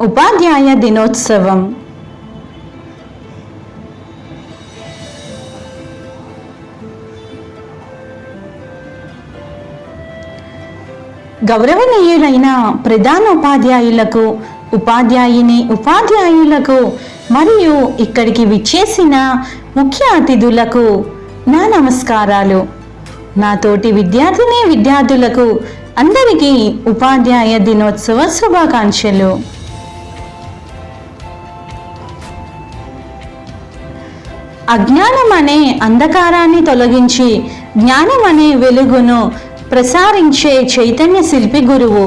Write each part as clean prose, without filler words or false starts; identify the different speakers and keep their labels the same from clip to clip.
Speaker 1: ఉపాధ్యాయ దినోత్సవం. గౌరవనీయులైన ప్రధాన ఉపాధ్యాయులకు, ఉపాధ్యాయులకు మరియు ఇక్కడికి విచ్చేసిన ముఖ్య అతిథులకు నా నమస్కారాలు. నా తోటి విద్యార్థులకు అందరికీ ఉపాధ్యాయ దినోత్సవ శుభాకాంక్షలు. అజ్ఞానం అనే అంధకారాన్ని తొలగించి జ్ఞానం అనే వెలుగును ప్రసారించే చైతన్య శిల్పి గురువు.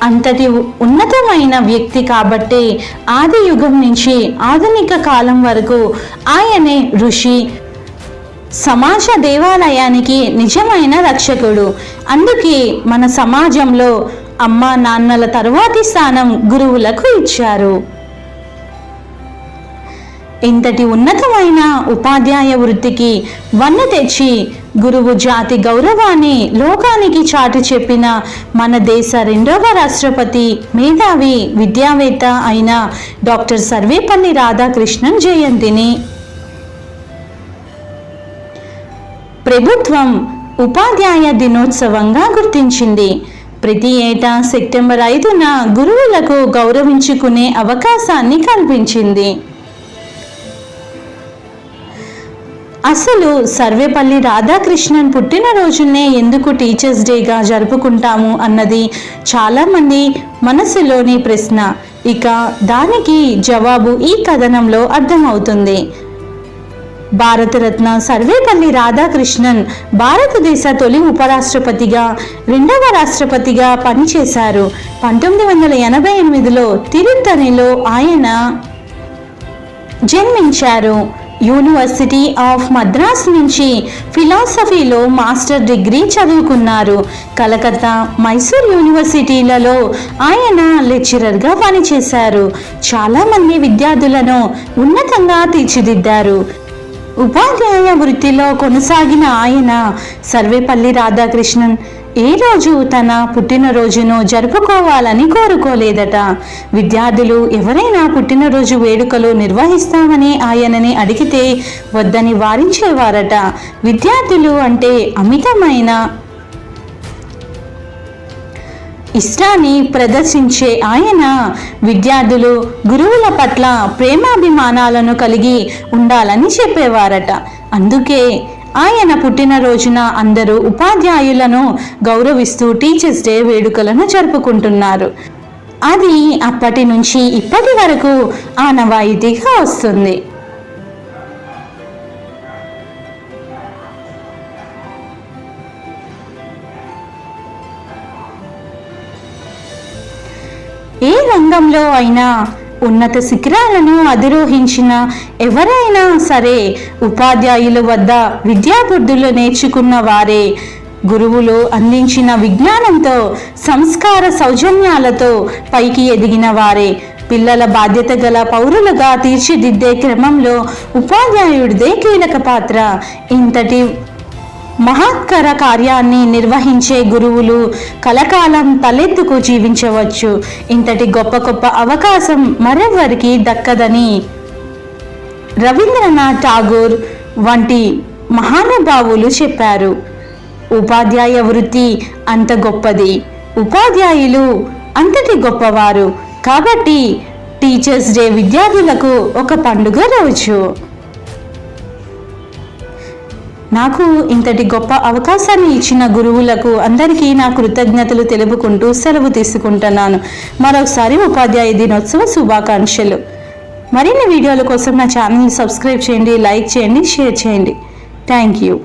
Speaker 1: అంతటి ఉన్నతమైన వ్యక్తి కాబట్టి ఆది యుగం నుంచి ఆధునిక కాలం వరకు ఆయనే ఋషి, సమాజ దేవాలయానికి నిజమైన రక్షకుడు. అందుకే మన సమాజంలో అమ్మా నాన్నల తరువాతి స్థానం గురువులకు ఇచ్చారు. ఇంతటి ఉన్నతమైన ఉపాధ్యాయ వృత్తికి వన్నె తెచ్చి గురువు జాతి గౌరవాన్ని లోకానికి చాటి చెప్పిన మన దేశ 2వ రాష్ట్రపతి, మేధావి, విద్యావేత్త అయిన డాక్టర్ సర్వేపల్లి రాధాకృష్ణన్ జయంతిని ప్రభుత్వం ఉపాధ్యాయ దినోత్సవంగా గుర్తించింది. ప్రతి ఏటా సెప్టెంబర్ 5న గురువులకు గౌరవించుకునే అవకాశాన్ని కల్పించింది. అసలు సర్వేపల్లి రాధాకృష్ణన్ పుట్టినరోజునే ఎందుకు టీచర్స్ డేగా జరుపుకుంటాము అన్నది చాలామంది మనసులోని ప్రశ్న. ఇక దానికి జవాబు ఈ కథనంలో అర్థమవుతుంది. భారతరత్న సర్వేపల్లి రాధాకృష్ణన్ భారతదేశ తొలి ఉపరాష్ట్రపతిగా, 2వ రాష్ట్రపతిగా పనిచేశారు. 1988లో తిరుత్తణిలో ఆయన జన్మించారు. యూనివర్సిటీ ఆఫ్ మద్రాస్ నుంచి ఫిలాసఫీలో మాస్టర్ డిగ్రీ చదువుకున్నారు. కలకత్తా, మైసూర్ యూనివర్సిటీలలో ఆయన లెక్చరర్గా పనిచేశారు. చాలామంది విద్యార్థులను ఉన్నతంగా తీర్చిదిద్దారు. ఉపాధ్యాయ వృత్తిలో కొనసాగిన ఆయన సర్వేపల్లి రాధాకృష్ణన్ ఏ రోజు తన పుట్టినరోజును జరుపుకోవాలని కోరుకోలేదట. విద్యార్థులు ఎవరైనా పుట్టినరోజు వేడుకలు నిర్వహిస్తామని ఆయనని అడిగితే వద్దని వారించేవారట. విద్యార్థులు అంటే అమితమైన ఇష్టాన్ని ప్రదర్శించే ఆయన విద్యార్థులు గురువుల పట్ల ప్రేమాభిమానాలను కలిగి ఉండాలని చెప్పేవారట. అందుకే ఆయన పుట్టినరోజున అందరూ ఉపాధ్యాయులను గౌరవిస్తూ టీచర్స్ డే వేడుకలను జరుపుకుంటున్నారు. అది అప్పటి నుంచి ఇప్పటి వరకు ఆనవాయితీగా వస్తుంది. ఏ రంగంలో అయినా ఉన్నత శిఖరాలను అధిరోహించిన ఎవరైనా సరే ఉపాధ్యాయుల వద్ద విద్యాబుద్ధులు నేర్చుకున్న వారే. గురువులు అందించిన విజ్ఞానంతో, సంస్కార సౌజన్యాలతో పైకి ఎదిగిన వారే. పిల్లల బాధ్యత గల పౌరులుగా తీర్చిదిద్దే క్రమంలో ఉపాధ్యాయుడిదే కీలక పాత్ర. ఇంతటి మహత్కర కార్యాన్ని నిర్వహించే గురువులు కలకాలం తలెత్తుకు జీవించవచ్చు. ఇంతటి గొప్ప అవకాశం మరెవ్వరికి దక్కదని రవీంద్రనాథ్ ఠాగూర్ వంటి మహానుభావులు చెప్పారు. ఉపాధ్యాయ వృత్తి అంత గొప్పది, ఉపాధ్యాయులు అంతటి గొప్పవారు. కాబట్టి టీచర్స్ డే విద్యార్థులకు ఒక పండుగ రోజు. నాకు ఇంతటి గొప్ప అవకాశాన్ని ఇచ్చిన గురువులకు అందరికీ నా కృతజ్ఞతలు తెలుపుకుంటూ సెలవు తీసుకుంటున్నాను. మరొకసారి ఉపాధ్యాయ దినోత్సవ శుభాకాంక్షలు. మరిన్ని వీడియోల కోసం నా ఛానల్ని సబ్స్క్రైబ్ చేయండి, లైక్ చేయండి, షేర్ చేయండి. Thank you.